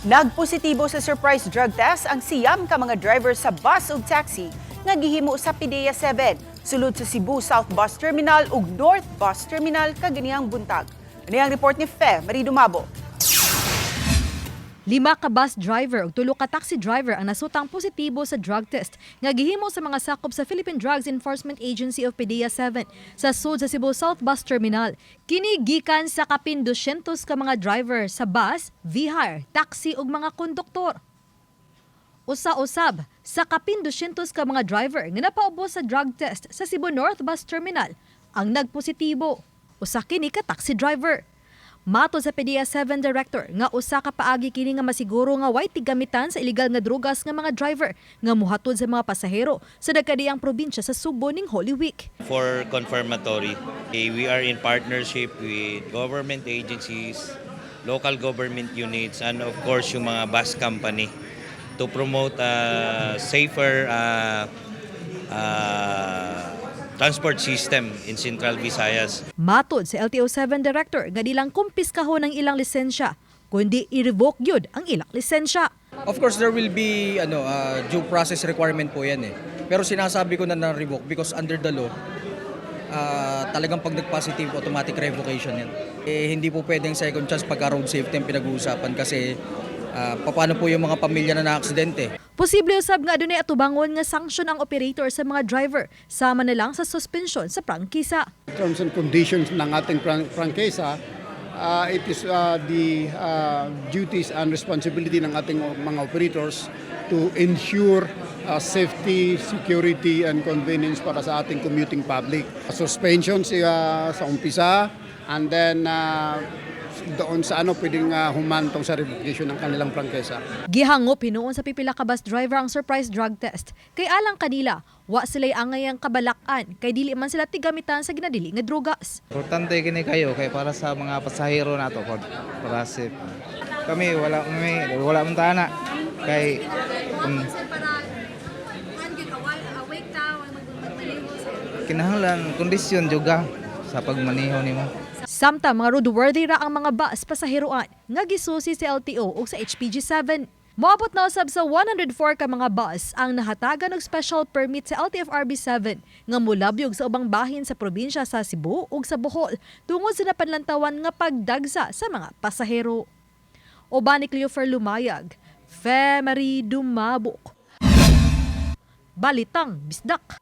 Nagpositibo sa surprise drug test ang siyam ka mga driver sa bus ug taxi nga gihimo sa PDEA 7 sulod sa Cebu South Bus Terminal ug North Bus Terminal kaganihang buntag. Ano ang report ni Fe Marie Dumabo? 5 ka bus driver ug 3 ka taxi driver ang nasutang positibo sa drug test nga gihimo sa mga sakop sa Philippine Drugs Enforcement Agency of PDEA 7 sa sud sa Cebu South Bus Terminal. Kini gikan sa kapin 200 ka mga driver sa bus, V-Hire, taxi ug mga konduktor. Usa-usab sa kapin 200 ka mga driver nga napaubos sa drug test sa Cebu North Bus Terminal ang nagpositibo. Usa kini ka taxi driver. Matod sa PDEA 7 Director nga usa ka paagi kini nga masiguro nga way tigamitan sa illegal nga drugas nga mga driver nga muhatod sa mga pasahero sa dagkadiyang probinsya sa Subo ning Holy Week. For confirmatory, we are in partnership with government agencies, local government units, and of course yung mga bus company to promote a safer transport system in Central Visayas. Matod sa LTO-7 Director nga dilang kumpiskahon ang ilang lisensya, kundi i-revoke yun ang ilang lisensya. Of course, there will be due process requirement po yan eh. Pero sinasabi ko na revoke because under the law, talagang pag nag-positive, automatic revocation yan. Hindi po pwedeng second chance pagka road safety ang pinag-uusapan kasi paano po yung mga pamilya na na-aksidente. Posible usab nga adunay atubangon nga sanksyon ang operator sa mga driver, sama na lang sa suspensyon sa prangkisa. Terms and conditions ng ating prangkisa, it is the duties and responsibility ng ating mga operators to ensure safety, security, and convenience para sa ating commuting public. Suspension sa umpisa, and then doon sa pwedeng humantong sa revocation ng kanilang prangkisa. Gihangop hinuon sa pipila ka bus driver ang surprise drug test. Kay alang kanila, wa sila'y angay ang kabalakan kay dili man sila tigamitan sa ginadili nga drugas. Importante kini kayo kay para sa mga pasahero nato para safe. Kami wala man tana kay kinahanglan kondisyon juga sa pagmaneho nimo. Samtang mga roadworthy ra ang mga bus pasaheroan nga gisusi sa LTO ug sa HPG7. Moabot na usab sa 104 ka mga bus ang nahatagan og special permit sa LTFRB7 nga mulabyog sa ubang bahin sa probinsya sa Cebu ug sa Bohol tungod sa napanlantawan nga pagdagsa sa mga pasahero. Oban ni Cleofer Lumayag, Fe Marie Dumabo. Balitang Bisdak.